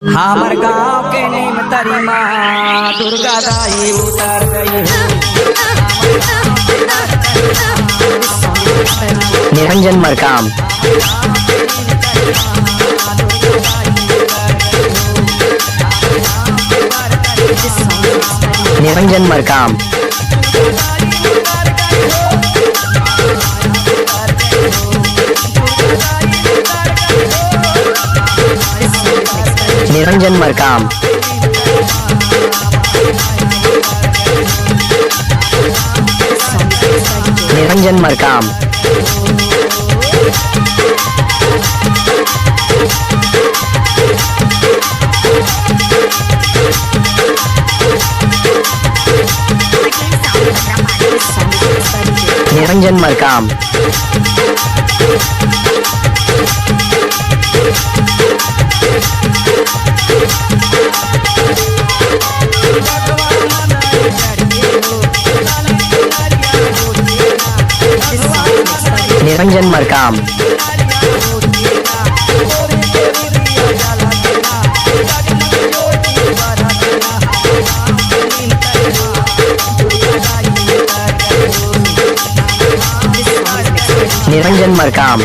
हमार गाँव के नीम तरी माँ दुर्गा दाई उतर गई हो। निरंजन मरकाम। निरंजन मरकाम। निरंजन मरकाम। निरंजन मरकाम। निरंजन मरकाम। निरंजन मरकाम। निरंजन मरकाम।